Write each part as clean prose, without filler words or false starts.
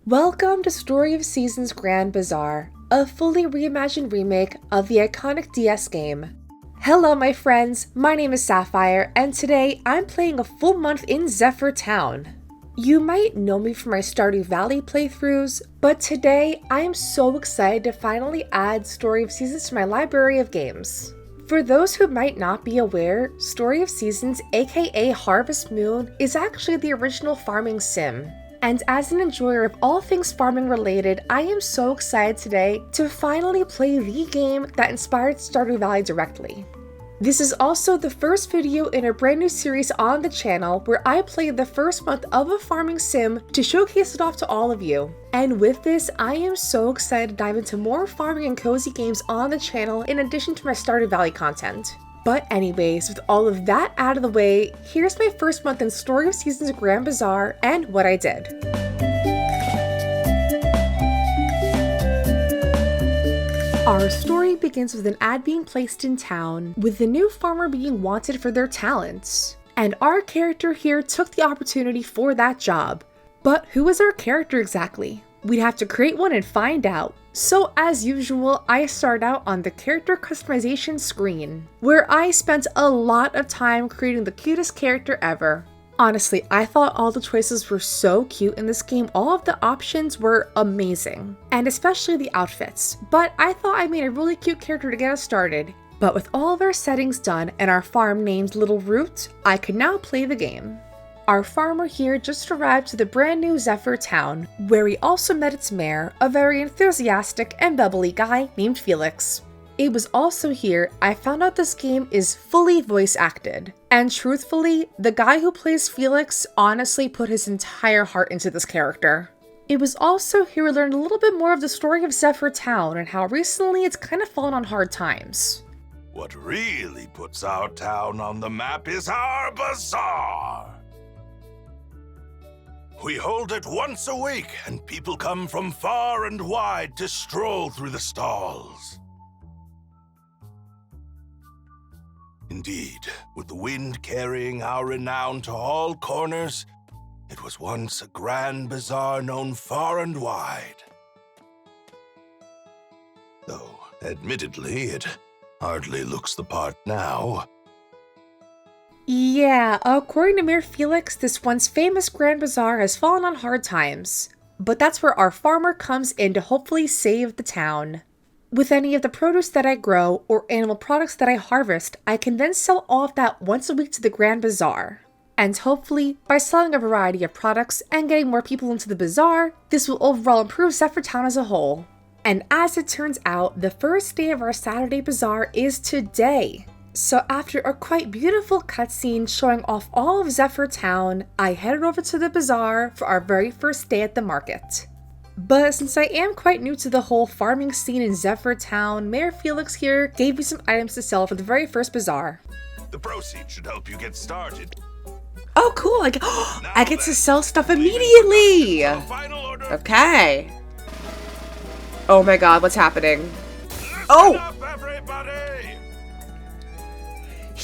Welcome to Story of Seasons Grand Bazaar, a fully reimagined remake of the iconic DS game. Hello my friends, my name is Sapphire, and today I'm playing a full month in Zephyr Town. You might know me from my Stardew Valley playthroughs, but today I am so excited to finally add Story of Seasons to my library of games. For those who might not be aware, Story of Seasons, aka Harvest Moon, is actually the original farming sim. And as an enjoyer of all things farming related, I am so excited today to finally play the game that inspired Stardew Valley directly. This is also the first video in a brand new series on the channel where I played the first month of a farming sim to showcase it off to all of you. And with this, I am so excited to dive into more farming and cozy games on the channel in addition to my Stardew Valley content. But anyways, with all of that out of the way, here's my first month in Story of Seasons Grand Bazaar and what I did. Our story begins with an ad being placed in town, with the new farmer being wanted for their talents. And our character here took the opportunity for that job. But who is our character exactly? We'd have to create one and find out. So as usual, I start out on the character customization screen, where I spent a lot of time creating the cutest character ever. Honestly, I thought all the choices were so cute in this game. All of the options were amazing, and especially the outfits. But I thought I made a really cute character to get us started. But with all of our settings done and our farm named Little Root, I could now play the game. Our farmer here just arrived to the brand new Zephyr town, where he also met its mayor, a very enthusiastic and bubbly guy named Felix. It was also here I found out this game is fully voice acted. And truthfully, the guy who plays Felix honestly put his entire heart into this character. It was also here we learned a little bit more of the story of Zephyr town and how recently it's kind of fallen on hard times. What really puts our town on the map is our bazaar. We hold it once a week, and people come from far and wide to stroll through the stalls. Indeed, with the wind carrying our renown to all corners, it was once a grand bazaar known far and wide. Though, admittedly, it hardly looks the part now. Yeah, according to Mayor Felix, this once famous Grand Bazaar has fallen on hard times. But that's where our farmer comes in to hopefully save the town. With any of the produce that I grow or animal products that I harvest, I can then sell all of that once a week to the Grand Bazaar. And hopefully, by selling a variety of products and getting more people into the bazaar, this will overall improve Zephyr Town as a whole. And as it turns out, the first day of our Saturday Bazaar is today. So after a quite beautiful cutscene showing off all of Zephyr Town, I headed over to the bazaar for our very first day at the market. But since I am quite new to the whole farming scene in Zephyr Town, Mayor Felix here gave me some items to sell for the very first bazaar. The proceeds should help you get started. Oh cool, I get to sell stuff immediately! Okay. Oh my god, what's happening? Oh!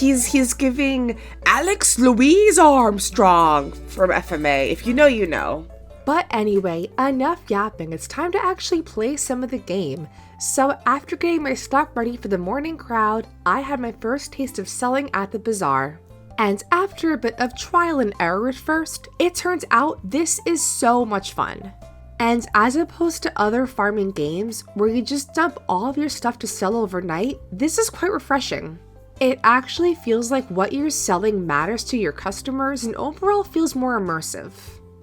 He's giving Alex Louise Armstrong from FMA. If you know, you know. But anyway, enough yapping. It's time to actually play some of the game. So after getting my stock ready for the morning crowd, I had my first taste of selling at the bazaar. And after a bit of trial and error at first, it turns out this is so much fun. And as opposed to other farming games where you just dump all of your stuff to sell overnight, this is quite refreshing. It actually feels like what you're selling matters to your customers and overall feels more immersive.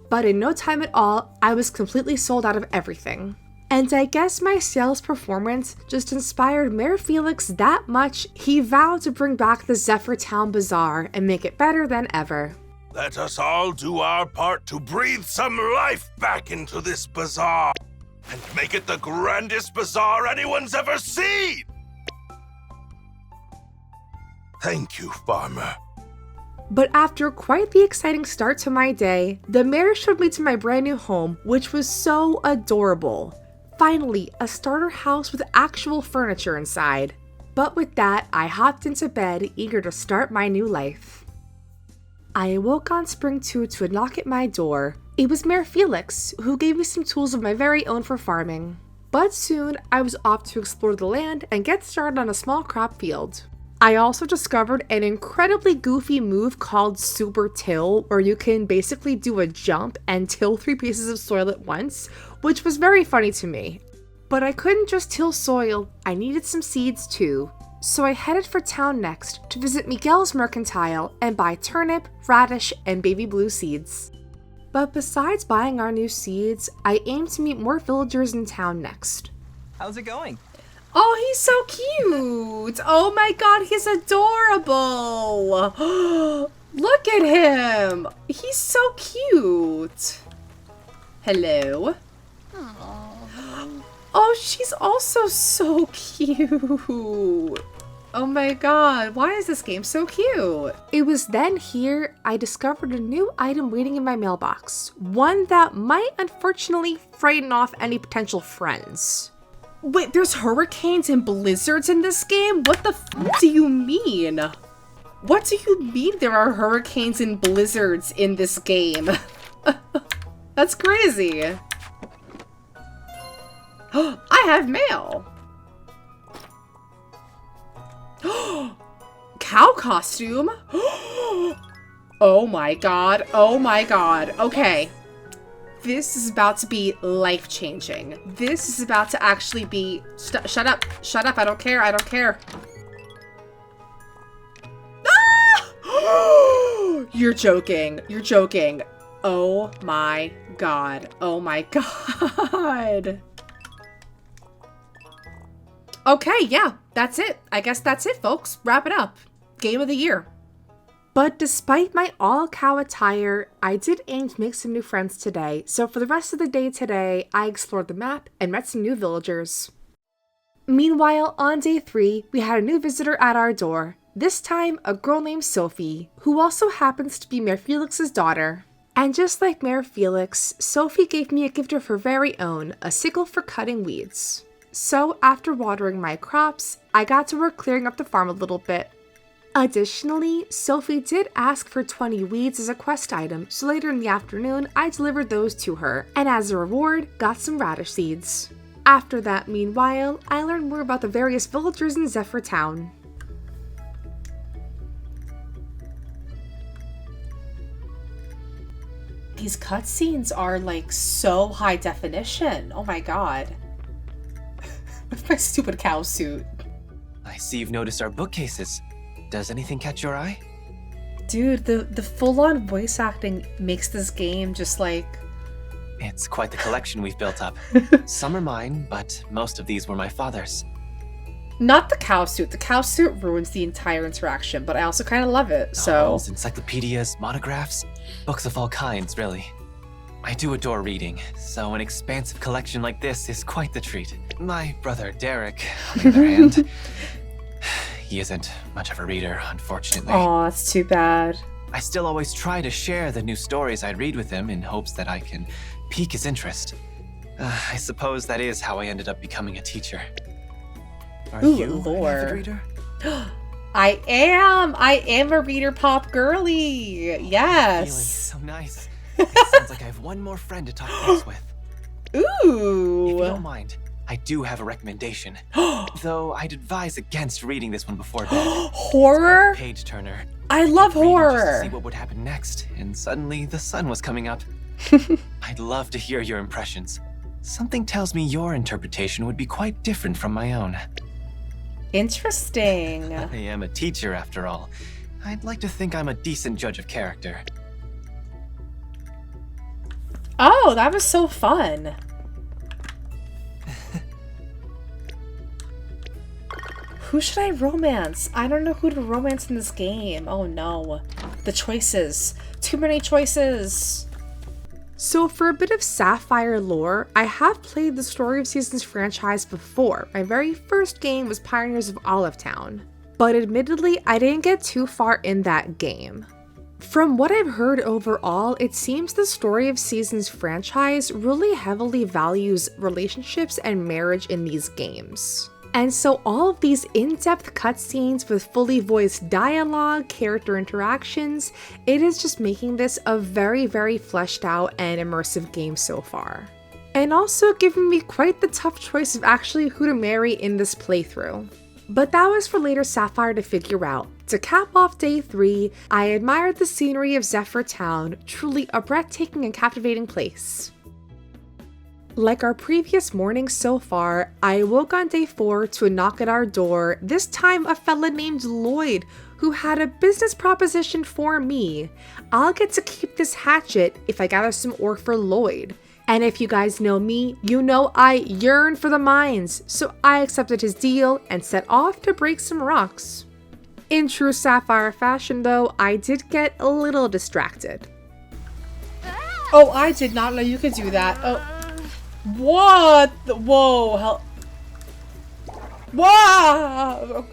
But in no time at all, I was completely sold out of everything. And I guess my sales performance just inspired Mayor Felix that much, he vowed to bring back the Zephyr Town Bazaar and make it better than ever. Let us all do our part to breathe some life back into this bazaar and make it the grandest bazaar anyone's ever seen! Thank you, farmer. But after quite the exciting start to my day, the mayor showed me to my brand new home, which was so adorable. Finally, a starter house with actual furniture inside. But with that, I hopped into bed, eager to start my new life. I awoke on Spring 2 to a knock at my door. It was Mayor Felix, who gave me some tools of my very own for farming. But soon, I was off to explore the land and get started on a small crop field. I also discovered an incredibly goofy move called Super Till, where you can basically do a jump and till 3 pieces of soil at once, which was very funny to me. But I couldn't just till soil, I needed some seeds too. So I headed for town next to visit Miguel's Mercantile and buy turnip, radish, and baby blue seeds. But besides buying our new seeds, I aim to meet more villagers in town next. How's it going? Oh, he's so cute! Oh my god, he's adorable! Look at him! He's so cute! Hello? Oh, she's also so cute! Oh my god, why is this game so cute? It was then here I discovered a new item waiting in my mailbox. One that might unfortunately frighten off any potential friends. Wait, there's hurricanes and blizzards in this game? What the f do you mean? What do you mean there are hurricanes and blizzards in this game? That's crazy. I have mail. Cow costume? Oh my god, oh my god. Okay. This is about to be life-changing. This is about to actually be... Shut up, I don't care, I don't care. Ah! You're joking, you're joking. Oh my god, oh my god. Okay, yeah, that's it. I guess that's it, folks. Wrap it up. Game of the year. But despite my all-cow attire, I did aim to make some new friends today, so for the rest of the day today, I explored the map and met some new villagers. Meanwhile, on day 3, we had a new visitor at our door. This time, a girl named Sophie, who also happens to be Mayor Felix's daughter. And just like Mayor Felix, Sophie gave me a gift of her very own, a sickle for cutting weeds. So after watering my crops, I got to work clearing up the farm a little bit. Additionally, Sophie did ask for 20 weeds as a quest item, so later in the afternoon, I delivered those to her, and as a reward, got some radish seeds. After that, meanwhile, I learned more about the various villagers in Zephyr town. These cutscenes are like so high definition. Oh my god. With my stupid cow suit. I see you've noticed our bookcases. Does anything catch your eye? Dude, the full-on voice acting makes this game just like... It's quite the collection we've built up. Some are mine, but most of these were my father's. Not the cow suit. The cow suit ruins the entire interaction, but I also kind of love it, so... Novels, encyclopedias, monographs, books of all kinds, really. I do adore reading, so an expansive collection like this is quite the treat. My brother Derek, on the other hand, he isn't much of a reader, unfortunately. Aw, that's too bad. I still always try to share the new stories I read with him in hopes that I can pique his interest. I suppose that is how I ended up becoming a teacher. Are you an avid reader? I am a reader pop girly. Yes. Feeling so nice. It sounds like I have one more friend to talk books with. Ooh. If you don't mind, I do have a recommendation. Though I'd advise against reading this one before bed. Horror? Page turner. I love horror. Just to see what would happen next, and suddenly the sun was coming up. I'd love to hear your impressions. Something tells me your interpretation would be quite different from my own. Interesting. I am a teacher, after all. I'd like to think I'm a decent judge of character. Oh, that was so fun. Who should I romance? I don't know who to romance in this game. Oh no. The choices. Too many choices. So for a bit of Sapphire lore, I have played the Story of Seasons franchise before. My very first game was Pioneers of Olive Town. But admittedly, I didn't get too far in that game. From what I've heard overall, it seems the Story of Seasons franchise really heavily values relationships and marriage in these games. And so all of these in-depth cutscenes with fully voiced dialogue, character interactions, it is just making this a very, very fleshed out and immersive game so far. And also giving me quite the tough choice of actually who to marry in this playthrough. But that was for later Sapphire to figure out. To cap off day 3, I admired the scenery of Zephyr Town, truly a breathtaking and captivating place. Like our previous mornings so far, I woke on day 4 to a knock at our door, this time a fella named Lloyd, who had a business proposition for me. I'll get to keep this hatchet if I gather some ore for Lloyd. And if you guys know me, you know I yearn for the mines, so I accepted his deal and set off to break some rocks. In true Sapphire fashion though, I did get a little distracted. Oh, I did not know you could do that. Oh. What? Whoa. Hell. Whoa.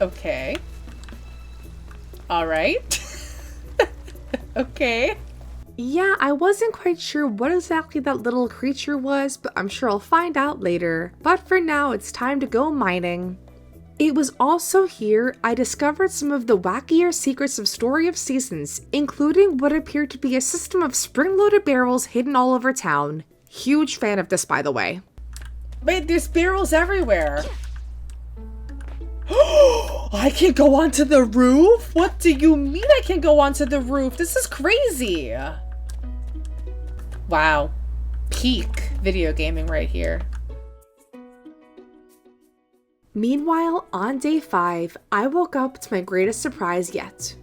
Okay. Alright. Okay. Yeah, I wasn't quite sure what exactly that little creature was, but I'm sure I'll find out later. But for now, it's time to go mining. It was also here I discovered some of the wackier secrets of Story of Seasons, including what appeared to be a system of spring-loaded barrels hidden all over town. Huge fan of this, by the way. Wait, there's barrels everywhere. I can go onto the roof? What do you mean I can go onto the roof? This is crazy. Wow. Peak video gaming right here. Meanwhile, on day 5, I woke up to my greatest surprise yet.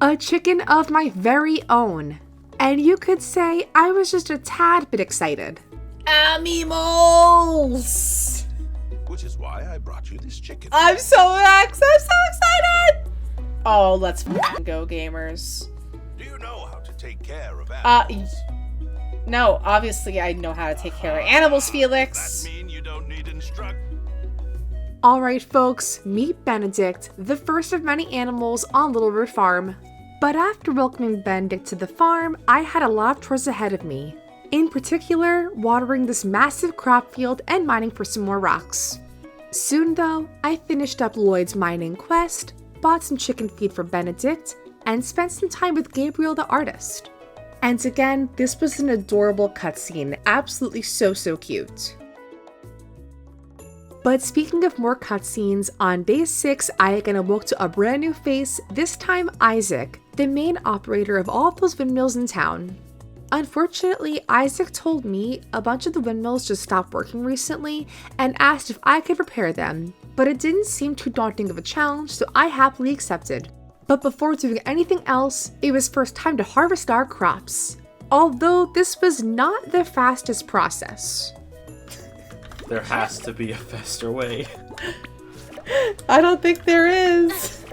A chicken of my very own. And you could say I was just a tad bit excited. Animals! Which is why I brought you this chicken. I'm so excited! Oh, let's go, gamers. Do you know how to take care of animals? No, obviously I know how to take care of animals, Felix. That mean you don't need instructions? Alright folks, meet Benedict, the first of many animals on Little Root Farm. But after welcoming Benedict to the farm, I had a lot of chores ahead of me. In particular, watering this massive crop field and mining for some more rocks. Soon though, I finished up Lloyd's mining quest, bought some chicken feed for Benedict, and spent some time with Gabriel the artist. And again, this was an adorable cutscene, absolutely so cute. But speaking of more cutscenes, on day 6, I again awoke to a brand new face, this time Isaac, the main operator of all of those windmills in town. Unfortunately, Isaac told me a bunch of the windmills just stopped working recently and asked if I could repair them, but it didn't seem too daunting of a challenge, so I happily accepted. But before doing anything else, it was first time to harvest our crops. Although this was not the fastest process. There has to be a faster way. I don't think there is.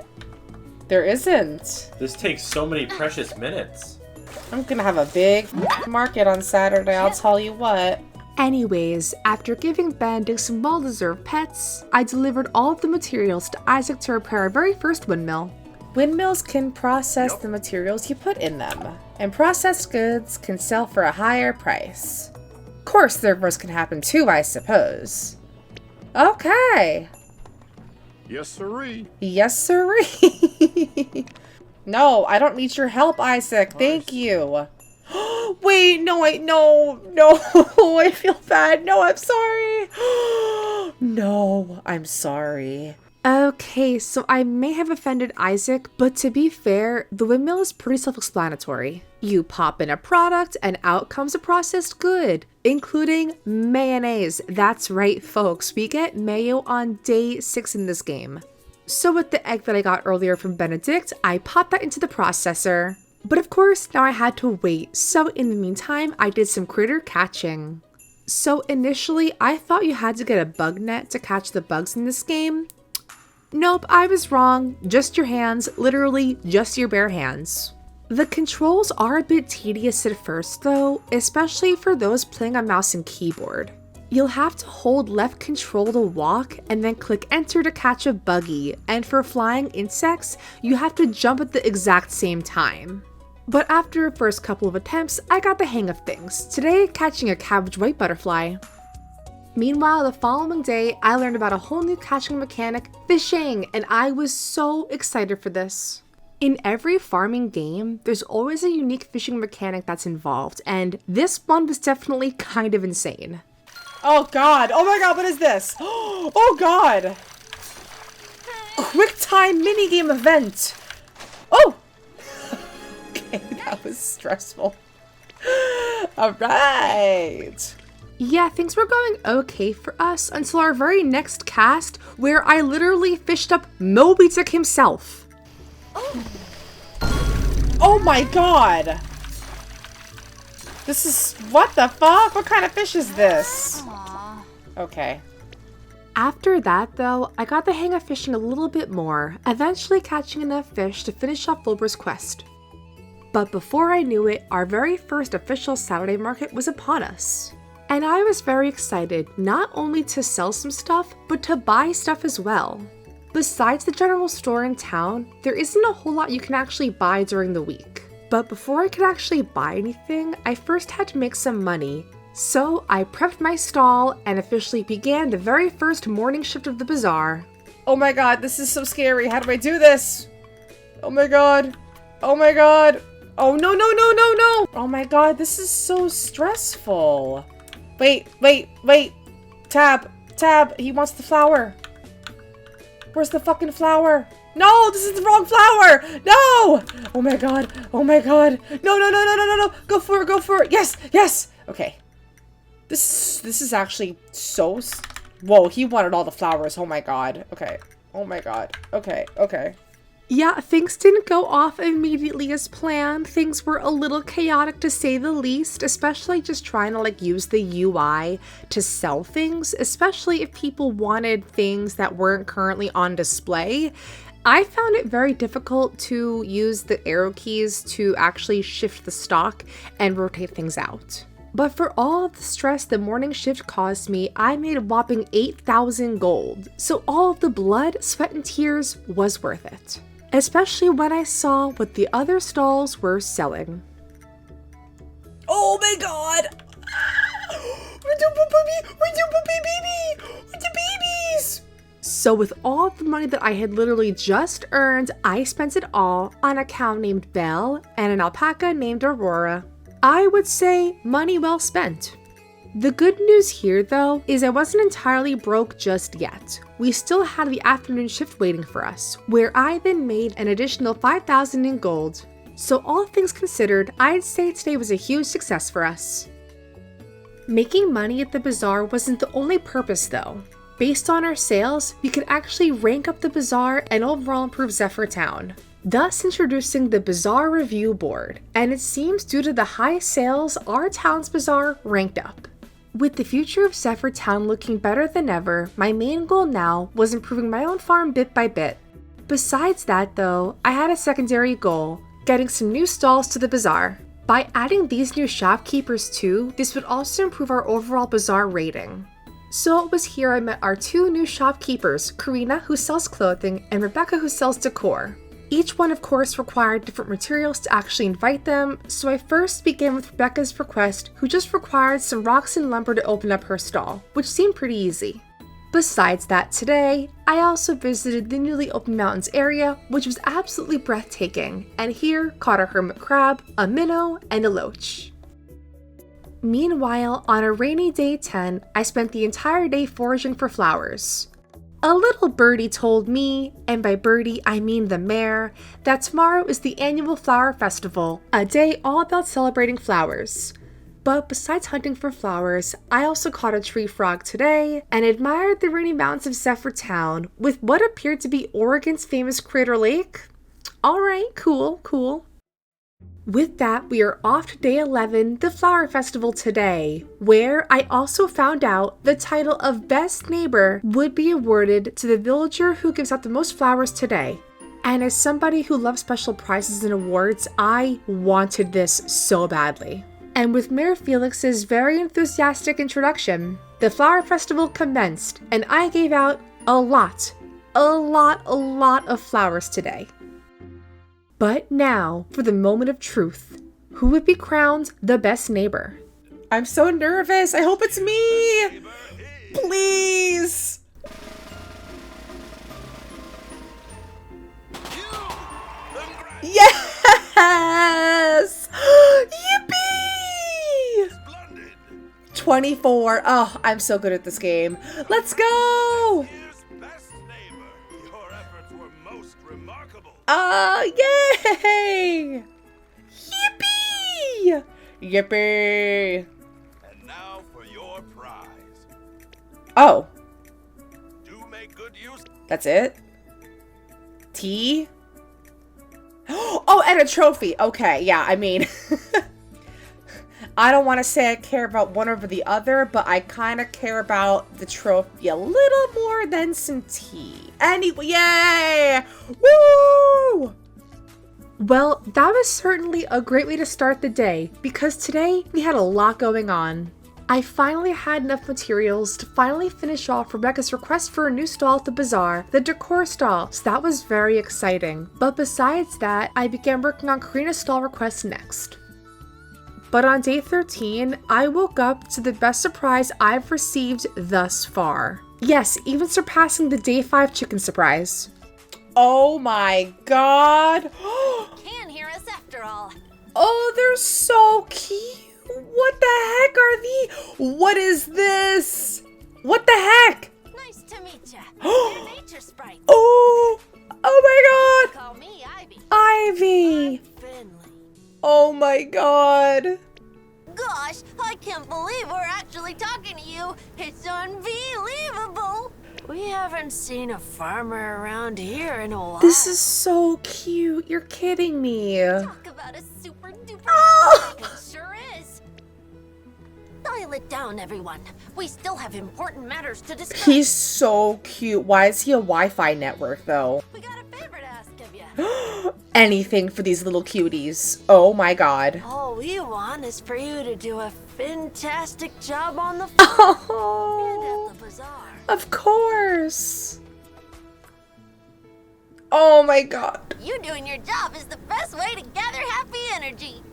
There isn't. This takes so many precious minutes. I'm gonna have a big market on Saturday, I'll tell you what. Anyways, after giving Benedict some well-deserved pets, I delivered all of the materials to Isaac to repair our very first windmill. Windmills can process the materials you put in them, and processed goods can sell for a higher price. Of course, the reverse can happen too, I suppose. Okay. Yes, sirree. Yes, sirree. No, I don't need your help, Isaac. Thank you. Wait, no, no, I feel bad. No, I'm sorry. No, I'm sorry. Okay, so I may have offended Isaac, but to be fair, the windmill is pretty self-explanatory. You pop in a product and out comes a processed good, including mayonnaise. That's right, folks, we get mayo on day 6 in this game. So with the egg that I got earlier from Benedict, I popped that into the processor. But of course, now I had to wait, so in the meantime, I did some critter catching. So initially, I thought you had to get a bug net to catch the bugs in this game. Nope, I was wrong. Just your hands, literally just your bare hands. The controls are a bit tedious at first though, especially for those playing on mouse and keyboard. You'll have to hold left control to walk and then click enter to catch a buggy, and for flying insects, you have to jump at the exact same time. But after the first couple of attempts, I got the hang of things, today catching a cabbage white butterfly. Meanwhile, the following day, I learned about a whole new catching mechanic, fishing, and I was so excited for this. In every farming game, there's always a unique fishing mechanic that's involved, and this one was definitely kind of insane. Oh god! Oh my god, what is this? Oh god! Quick time minigame event! Oh! Okay, that was stressful. Alright! Yeah, things were going okay for us until our very next cast, where I literally fished up Moby Dick himself. Oh my god! This is... what the fuck? What kind of fish is this? Okay. After that, though, I got the hang of fishing a little bit more, eventually catching enough fish to finish off Wilbur's quest. But before I knew it, our very first official Saturday market was upon us. And I was very excited not only to sell some stuff, but to buy stuff as well. Besides the general store in town, there isn't a whole lot you can actually buy during the week. But before I could actually buy anything, I first had to make some money. So I prepped my stall and officially began the very first morning shift of the bazaar. Oh my god, this is so scary. How do I do this? Oh my god. Oh my god. Oh no, no, no, no, no. Oh my god, this is so stressful. Wait, wait, wait. Tab, Tab, he wants the flower. Where's the fucking flower? No, this is the wrong flower. No. Oh my god. Oh my god. No, no, no, no, no, no, no. Go for it, go for it. Yes, yes. Okay. This is actually so... Whoa, he wanted all the flowers. Oh my god. Okay. Oh my god. Okay, okay. Yeah, things didn't go off immediately as planned. Things were a little chaotic to say the least, especially just trying to use the UI to sell things, especially if people wanted things that weren't currently on display. I found it very difficult to use the arrow keys to actually shift the stock and rotate things out. But for all of the stress the morning shift caused me, I made a whopping 8,000 gold. So all of the blood, sweat, and tears was worth it. Especially when I saw what the other stalls were selling. Oh my god! The babies! So with all the money that I had literally just earned, I spent it all on a cow named Belle and an alpaca named Aurora. I would say money well spent. The good news here, though, is I wasn't entirely broke just yet. We still had the afternoon shift waiting for us, where I then made an additional 5,000 in gold. So all things considered, I'd say today was a huge success for us. Making money at the bazaar wasn't the only purpose, though. Based on our sales, we could actually rank up the bazaar and overall improve Zephyr Town, thus introducing the Bazaar Review Board, and it seems due to the high sales, our town's bazaar ranked up. With the future of Zephyr Town looking better than ever, my main goal now was improving my own farm bit by bit. Besides that though, I had a secondary goal, getting some new stalls to the bazaar. By adding these new shopkeepers too, this would also improve our overall bazaar rating. So it was here I met our two new shopkeepers, Karina, who sells clothing, and Rebecca, who sells decor. Each one, of course, required different materials to actually invite them, so I first began with Rebecca's request, who just required some rocks and lumber to open up her stall, which seemed pretty easy. Besides that, today, I also visited the newly opened mountains area, which was absolutely breathtaking, and here caught a hermit crab, a minnow, and a loach. Meanwhile, on a rainy day 10, I spent the entire day foraging for flowers. A little birdie told me, and by birdie I mean the mayor, that tomorrow is the annual flower festival, a day all about celebrating flowers. But besides hunting for flowers, I also caught a tree frog today and admired the rainy mountains of Zephyr Town with what appeared to be Oregon's famous Crater Lake. Alright, cool. With that, we are off to day 11, the Flower Festival today, where I also found out the title of Best Neighbor would be awarded to the villager who gives out the most flowers today. And as somebody who loves special prizes and awards, I wanted this so badly. And with Mayor Felix's very enthusiastic introduction, the Flower Festival commenced, and I gave out a lot of flowers today. But now, for the moment of truth, who would be crowned the best neighbor? I'm so nervous. I hope it's me. Please! Yes! Yippee! 24. Oh, I'm so good at this game. Let's go! Yay! Yippee! Yippee! And now for your prize. Oh. Do make good use. That's it? Tea? Oh, and a trophy. Okay, yeah, I mean... I don't want to say I care about one over the other, but I kind of care about the trophy a little more than some tea. Anyway, yay! Woo! Well, that was certainly a great way to start the day, because today we had a lot going on. I finally had enough materials to finally finish off Rebecca's request for a new stall at the Bazaar, the decor stall, so that was very exciting. But besides that, I began working on Karina's stall request next. But on day 13, I woke up to the best surprise I've received thus far. Yes, even surpassing the day 5 chicken surprise. Oh my god! Can hear us after all. Oh, they're so cute! What the heck are these? What is this? What the heck? Nice to meet ya. They're nature sprites. Oh! Oh my god! Call me Ivy. Ivy! Finley. Oh my god! Gosh, I can't believe we're actually talking to you. It's unbelievable. We haven't seen a farmer around here in a while. This is so cute. You're kidding me. Talk about a super duper. Oh! It sure is. Dial it down, everyone. We still have important matters to discuss. He's so cute. Why is he a Wi-Fi network though? We got a favor to ask of you. Anything for these little cuties. Oh my god. All we want is for you to do a fantastic job on the farm and Oh, at the bazaar. of course. Oh my god. You doing your job is the best way to gather happy energy.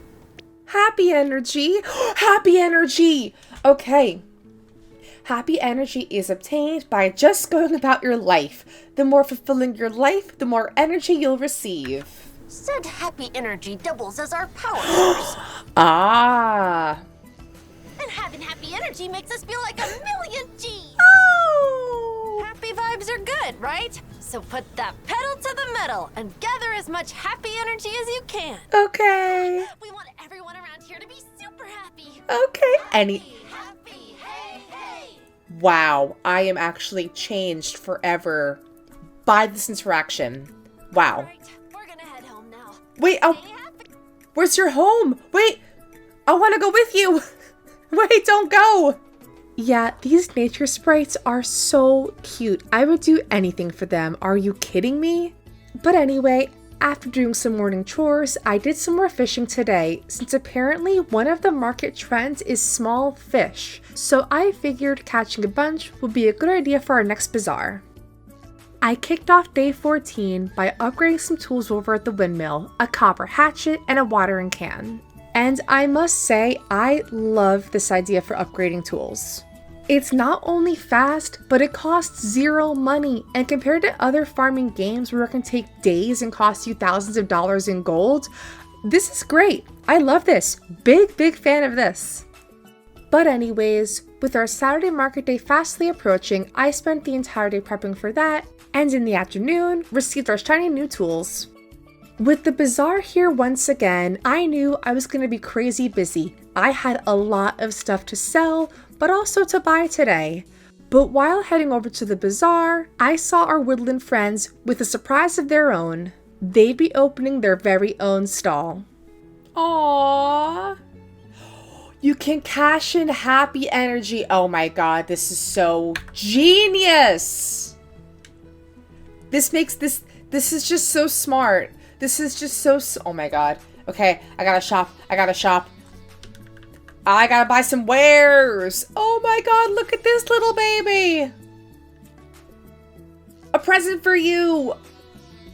Happy energy. Happy energy. Okay. Happy energy is obtained by just going about your life. The more fulfilling your life, the more energy you'll receive. Said happy energy doubles as our power source. Ah. And having happy energy makes us feel like a million G's. Oh. Happy vibes are good, right? So put that pedal to the metal and gather as much happy energy as you can. Okay. We want everyone around here to be super happy. Okay. Happy, hey, hey. Wow, I am actually changed forever by this interaction. Wow. Right, we're gonna head home now. Wait, Stay happy. where's your home? Wait, I want to go with you. Wait, don't go. Yeah, these nature sprites are so cute. I would do anything for them. Are you kidding me? But anyway, after doing some morning chores, I did some more fishing today, since apparently one of the market trends is small fish. So I figured catching a bunch would be a good idea for our next bazaar. I kicked off day 14 by upgrading some tools over at the Windmill, a copper hatchet and a watering can. And I must say, I love this idea for upgrading tools. It's not only fast, but it costs zero money, and compared to other farming games where it can take days and cost you thousands of dollars in gold, this is great. I love this. Big fan of this. But anyways, with our Saturday market day fastly approaching, I spent the entire day prepping for that, and in the afternoon, received our shiny new tools. With the bazaar here once again, I knew I was going to be crazy busy. I had a lot of stuff to sell, but also to buy today. But while heading over to the bazaar, I saw our woodland friends with a surprise of their own. They'd be opening their very own stall. Aww. You can cash in happy energy. Oh my god, this is so genius. This is just so smart. This is just so, oh my god. Okay, I gotta shop. I gotta buy some wares. Oh my god, look at this little baby. A present for you.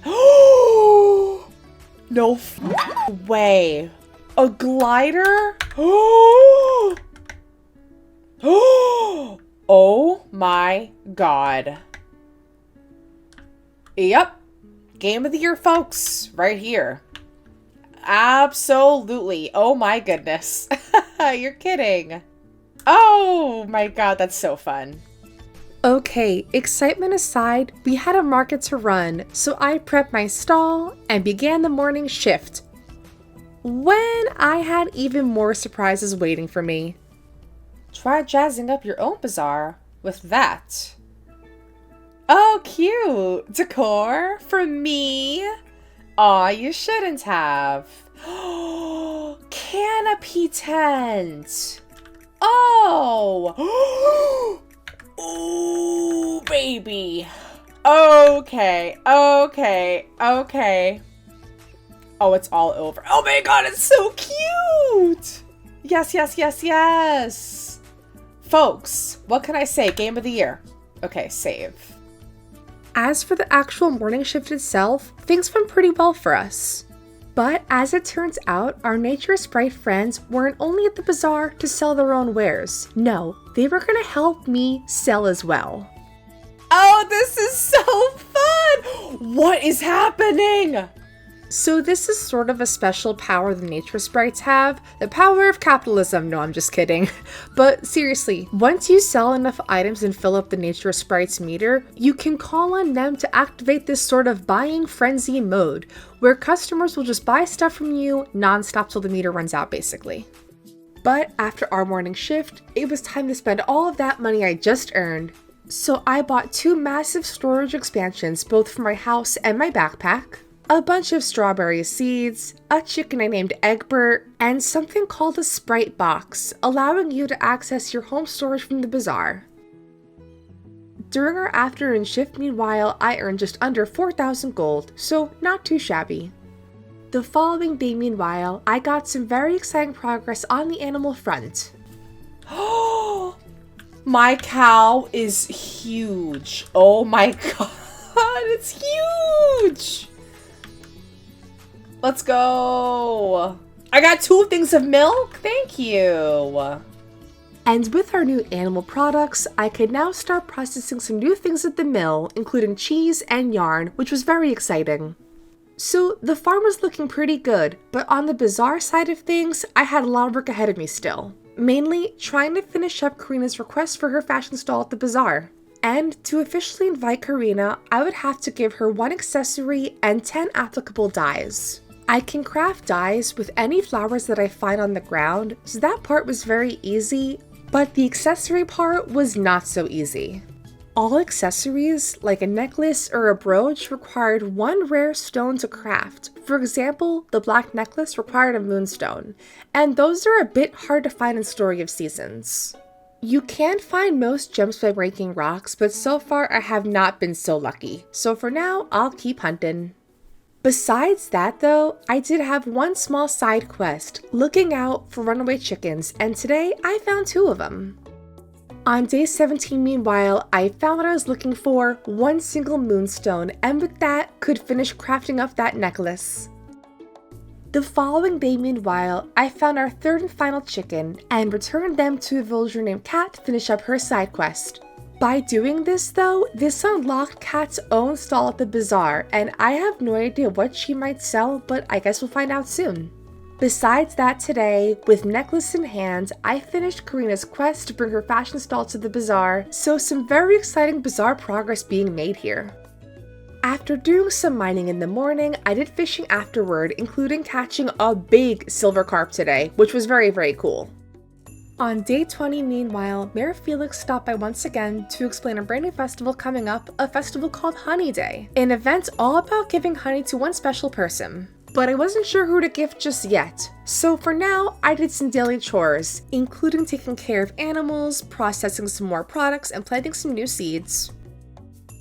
Oh, no way. A glider? Oh, Oh my god. Yep. Game of the year, folks. Right here. Absolutely. Oh my goodness. You're kidding. Oh my god, that's so fun. Okay, excitement aside, we had a market to run, so I prepped my stall and began the morning shift. When I had even more surprises waiting for me. Try jazzing up your own bazaar with that. Oh, cute! Decor for me? Aw, you shouldn't have. Canopy tent! Oh! Ooh, baby. Okay. Oh, it's all over. Oh my god, it's so cute! Yes. Folks, what can I say? Game of the year. Okay, save. As for the actual morning shift itself, things went pretty well for us. But as it turns out, our nature sprite friends weren't only at the bazaar to sell their own wares. No, they were gonna help me sell as well. Oh, this is so fun! What is happening? So this is sort of a special power the nature sprites have, the power of capitalism. No, I'm just kidding. But seriously, once you sell enough items and fill up the nature sprites meter, you can call on them to activate this sort of buying frenzy mode, where customers will just buy stuff from you non-stop till the meter runs out basically. But after our morning shift, it was time to spend all of that money I just earned. So I bought 2 massive storage expansions, both for my house and my backpack, a bunch of strawberry seeds, a chicken I named Egbert, and something called a sprite box, allowing you to access your home storage from the bazaar. During our afternoon shift, meanwhile, I earned just under 4,000 gold, so not too shabby. The following day, meanwhile, I got some very exciting progress on the animal front. Oh, my cow is huge. Oh my god, it's huge! Let's go! I got 2 things of milk? Thank you! And with our new animal products, I could now start processing some new things at the mill, including cheese and yarn, which was very exciting. So the farm was looking pretty good, but on the bazaar side of things, I had a lot of work ahead of me still. Mainly trying to finish up Karina's request for her fashion stall at the bazaar. And to officially invite Karina, I would have to give her 1 accessory and 10 applicable dyes. I can craft dyes with any flowers that I find on the ground, so that part was very easy, but the accessory part was not so easy. All accessories, like a necklace or a brooch, required 1 rare stone to craft. For example, the black necklace required a moonstone, and those are a bit hard to find in Story of Seasons. You can find most gems by breaking rocks, but so far I have not been so lucky, so for now, I'll keep hunting. Besides that though, I did have 1 small side quest, looking out for runaway chickens, and today I found 2 of them. On day 17 meanwhile, I found what I was looking for, 1 single moonstone, and with that, could finish crafting up that necklace. The following day meanwhile, I found our 3rd and final chicken, and returned them to a villager named Kat to finish up her side quest. By doing this though, this unlocked Kat's own stall at the bazaar, and I have no idea what she might sell, but I guess we'll find out soon. Besides that today, with necklace in hand, I finished Karina's quest to bring her fashion stall to the bazaar, so some very exciting bazaar progress being made here. After doing some mining in the morning, I did fishing afterward, including catching a big silver carp today, which was very, very cool. On day 20, meanwhile, Mayor Felix stopped by once again to explain a brand new festival coming up, a festival called Honey Day, an event all about giving honey to 1 special person. But I wasn't sure who to gift just yet, so for now, I did some daily chores, including taking care of animals, processing some more products, and planting some new seeds.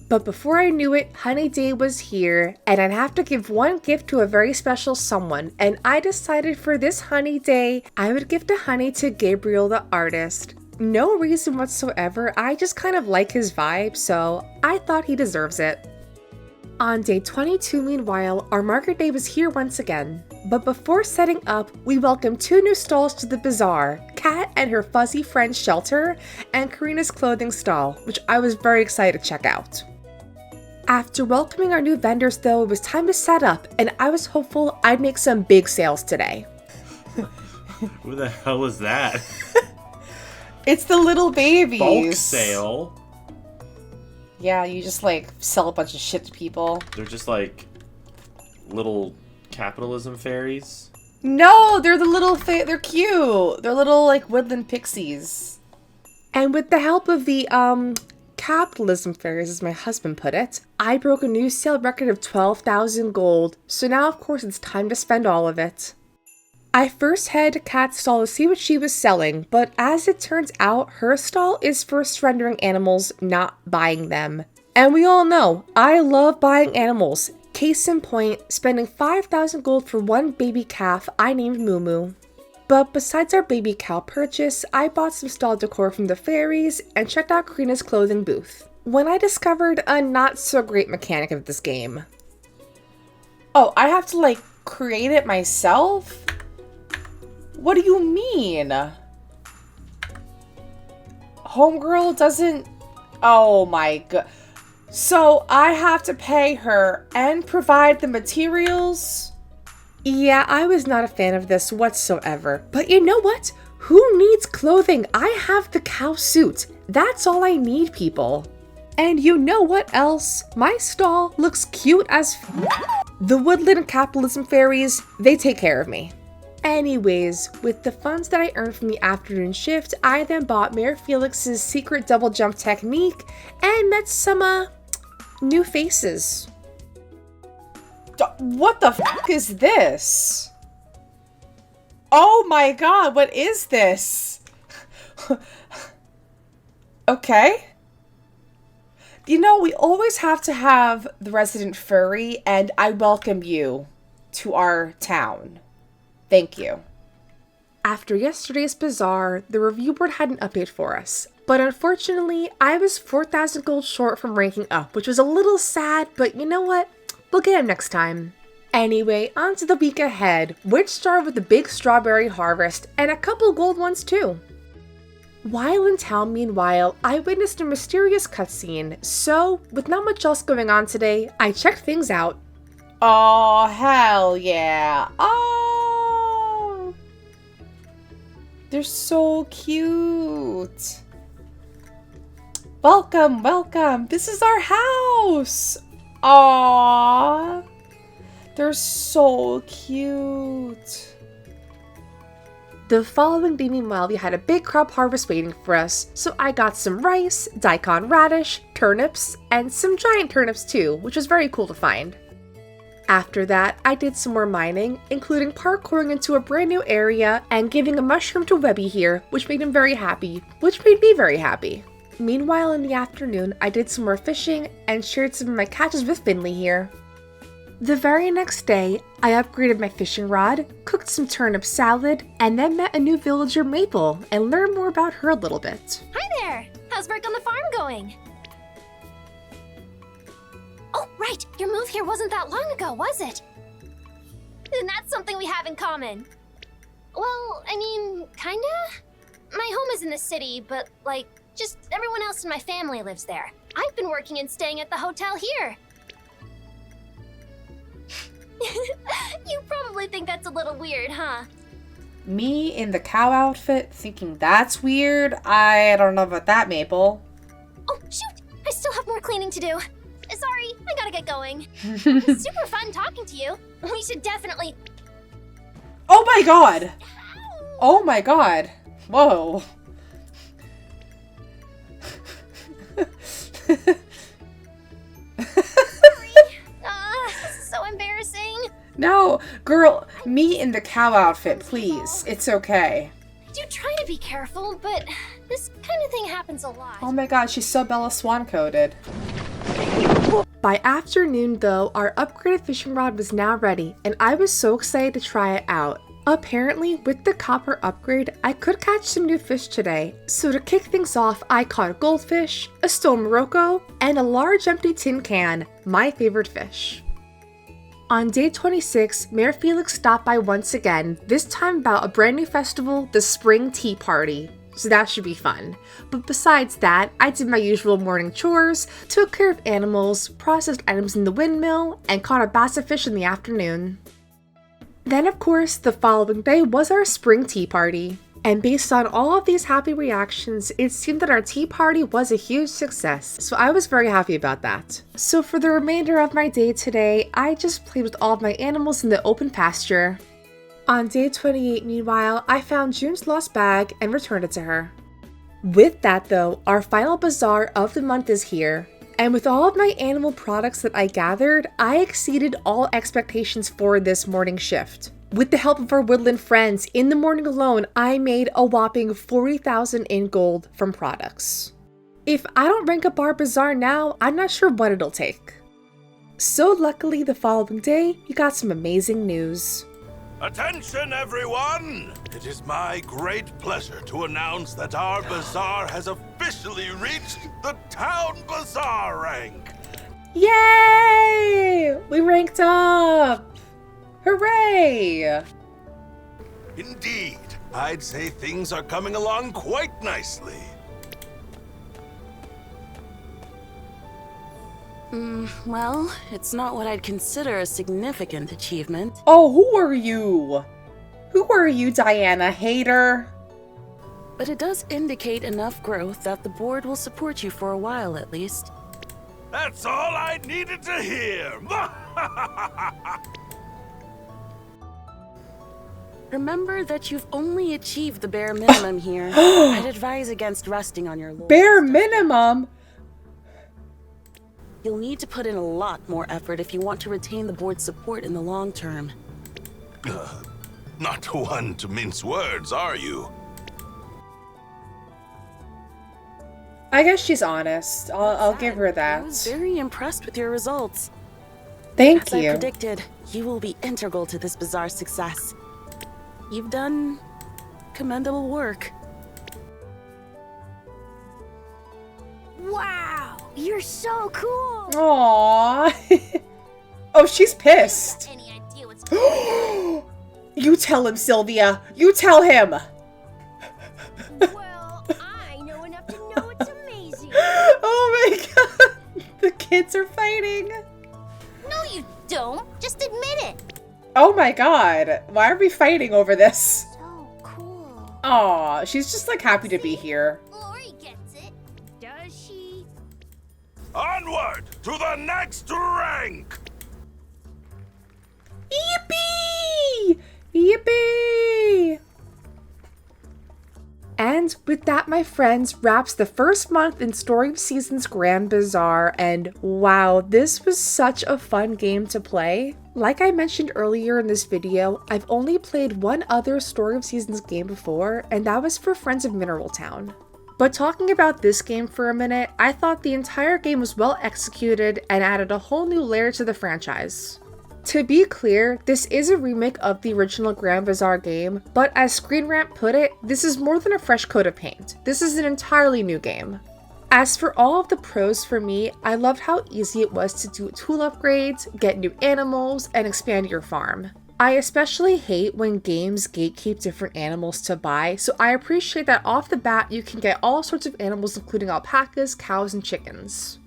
But before I knew it, Honey Day was here, and I'd have to give 1 gift to a very special someone, and I decided for this Honey Day, I would gift a honey to Gabriel the artist. No reason whatsoever, I just kind of like his vibe, so I thought he deserves it. On day 22, meanwhile, our market day was here once again. But before setting up, we welcomed 2 new stalls to the bazaar, Kat and her fuzzy friend Shelter, and Karina's clothing stall, which I was very excited to check out. After welcoming our new vendors though, it was time to set up, and I was hopeful I'd make some big sales today. Who the hell was that? It's the little babies. Bulk sale? Yeah, you just like sell a bunch of shit to people. They're just like little capitalism fairies? No, they're the little they're cute. They're little like woodland pixies. And with the help of the capitalism fairies, as my husband put it, I broke a new sale record of 12,000 gold, so now of course it's time to spend all of it. I first headed to Kat's stall to see what she was selling, but as it turns out, her stall is for surrendering animals, not buying them. And we all know, I love buying animals. Case in point, spending 5,000 gold for one baby calf I named Moo Moo. But besides our baby cow purchase, I bought some stall decor from the fairies and checked out Karina's clothing booth, when I discovered a not so great mechanic of this game. Oh, I have to like create it myself? What do you mean? Homegirl doesn't... Oh my god. So I have to pay her and provide the materials? Yeah, I was not a fan of this whatsoever. But you know what? Who needs clothing? I have the cow suit. That's all I need, people. And you know what else? My stall looks cute as the woodland capitalism fairies, they take care of me. Anyways, with the funds that I earned from the afternoon shift, I then bought Mayor Felix's secret double jump technique and met some, new faces. What the f is this? Oh my god, what is this? Okay. You know, we always have to have the resident furry, and I welcome you to our town. Thank you. After yesterday's bazaar, the review board had an update for us. But unfortunately, I was 4,000 gold short from ranking up, which was a little sad, but you know what? We'll get him next time. Anyway, on to the week ahead, which started with the big strawberry harvest, and a couple gold ones too. While in town, meanwhile, I witnessed a mysterious cutscene, so, with not much else going on today, I checked things out. Oh, hell yeah. Oh! They're so cute. Welcome, welcome. This is our house. Aww. They're so cute. The following day, meanwhile, we had a big crop harvest waiting for us, so I got some rice, daikon radish, turnips, and some giant turnips too, which was very cool to find. After that, I did some more mining, including parkouring into a brand new area and giving a mushroom to Webby here, which made him very happy, which made me very happy. Meanwhile, in the afternoon, I did some more fishing and shared some of my catches with Finley here. The very next day, I upgraded my fishing rod, cooked some turnip salad, and then met a new villager, Maple, and learned more about her a little bit. Hi there! How's work on the farm going? Oh, right! Your move here wasn't that long ago, was it? Then that's something we have in common. Well, I mean, kinda? My home is in the city, but, like, just everyone else in my family lives there. I've been working and staying at the hotel here. You probably think that's a little weird, huh? Me in the cow outfit thinking that's weird? I don't know about that, Maple. Oh, shoot! I still have more cleaning to do. Sorry, I gotta get going. Super fun talking to you. We should definitely... Oh my god! Oh my god. Whoa. This is so embarrassing. No, girl, me in the cow outfit, please. It's okay. I do try to be careful, but this kind of thing happens a lot. Oh my god, she's so Bella Swan coded. By afternoon, though, our upgraded fishing rod was now ready, and I was so excited to try it out. Apparently, with the copper upgrade, I could catch some new fish today, so to kick things off, I caught a goldfish, a stone Morocco, and a large empty tin can, my favorite fish. On day 26, Mayor Felix stopped by once again, this time about a brand new festival, the Spring Tea Party. So that should be fun. But besides that, I did my usual morning chores, took care of animals, processed items in the windmill, and caught a bass of fish in the afternoon. Then of course, the following day was our spring tea party. And based on all of these happy reactions, it seemed that our tea party was a huge success, so I was very happy about that. So for the remainder of my day today, I just played with all of my animals in the open pasture. On day 28, meanwhile, I found June's lost bag and returned it to her. With that though, our final bazaar of the month is here. And with all of my animal products that I gathered, I exceeded all expectations for this morning shift. With the help of our woodland friends, in the morning alone, I made a whopping 40,000 in gold from products. If I don't rank up our bazaar now, I'm not sure what it'll take. So luckily, the following day, we got some amazing news. Attention, everyone! It is my great pleasure to announce that our bazaar has officially reached the Town Bazaar rank! Yay! We ranked up! Hooray! Indeed, I'd say things are coming along quite nicely. Well, it's not what I'd consider a significant achievement. Oh, who are you? Who are you, Diana? Hater? But it does indicate enough growth that the board will support you for a while at least. That's all I needed to hear! Remember that you've only achieved the bare minimum here. I'd advise against resting on your laurels. Bare minimum? You'll need to put in a lot more effort if you want to retain the board's support in the long term. Not one to mince words, are you? I guess she's honest. I'll give her I was that. very impressed with your results. Thank As I you. predicted, you will be integral to this bazaar's success. You've done commendable work. Wow, you're so cool. Aww. Oh, she's pissed. Any idea what's You tell him, Sylvia. You tell him. Well, I know enough to know it's amazing. Oh my god. The kids are fighting. No, you don't. Just admit it. Oh my god. Why are we fighting over this? So cool. Aw, she's just like happy to be here. Lori gets it. Does she? Onward to the next rank! Yippee! Yippee! And with that, my friends, wraps the first month in Story of Seasons Grand Bazaar, and wow, this was such a fun game to play. Like I mentioned earlier in this video, I've only played one other Story of Seasons game before, and that was for Friends of Mineral Town. But talking about this game for a minute, I thought the entire game was well executed and added a whole new layer to the franchise. To be clear, this is a remake of the original Grand Bazaar game, but as Screen Rant put it, this is more than a fresh coat of paint. This is an entirely new game. As for all of the pros for me, I loved how easy it was to do tool upgrades, get new animals, and expand your farm. I especially hate when games gatekeep different animals to buy, so I appreciate that off the bat you can get all sorts of animals including alpacas, cows, and chickens.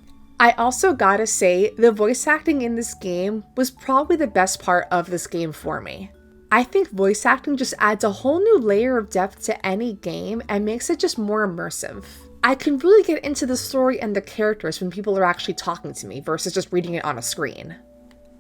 I also gotta say, the voice acting in this game was probably the best part of this game for me. I think voice acting just adds a whole new layer of depth to any game and makes it just more immersive. I can really get into the story and the characters when people are actually talking to me versus just reading it on a screen.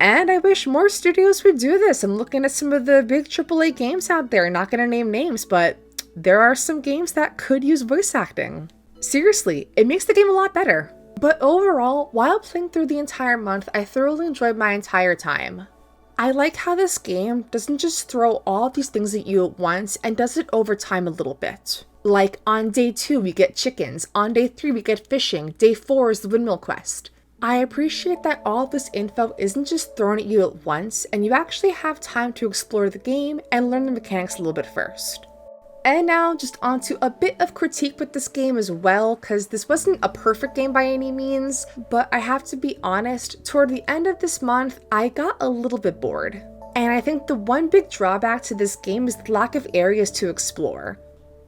And I wish more studios would do this. I'm looking at some of the big AAA games out there, not gonna name names, but there are some games that could use voice acting. Seriously, it makes the game a lot better. But overall, while playing through the entire month, I thoroughly enjoyed my entire time. I like how this game doesn't just throw all these things at you at once and does it over time a little bit. Like on day 2 we get chickens, on day 3 we get fishing, day 4 is the windmill quest. I appreciate that all of this info isn't just thrown at you at once, and you actually have time to explore the game and learn the mechanics a little bit first. And now, just onto a bit of critique with this game as well, because this wasn't a perfect game by any means, but I have to be honest, toward the end of this month, I got a little bit bored. And I think the one big drawback to this game is the lack of areas to explore.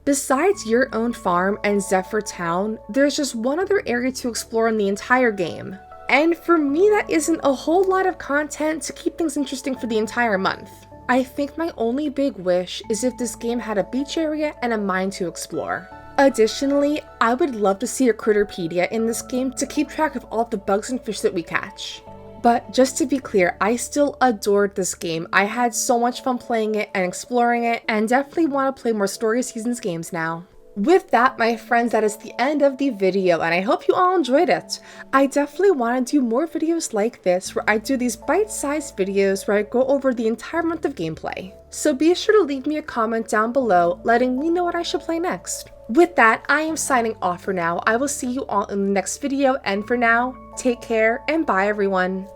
Besides your own farm and Zephyr Town, there's just one other area to explore in the entire game. And for me, that isn't a whole lot of content to keep things interesting for the entire month. I think my only big wish is if this game had a beach area and a mine to explore. Additionally, I would love to see a Critterpedia in this game to keep track of all the bugs and fish that we catch. But just to be clear, I still adored this game. I had so much fun playing it and exploring it, and definitely want to play more Story of Seasons games now. With that, my friends, that is the end of the video, and I hope you all enjoyed it. I definitely want to do more videos like this, where I do these bite-sized videos where I go over the entire month of gameplay. So be sure to leave me a comment down below, letting me know what I should play next. With that, I am signing off for now. I will see you all in the next video, and for now, take care and bye everyone.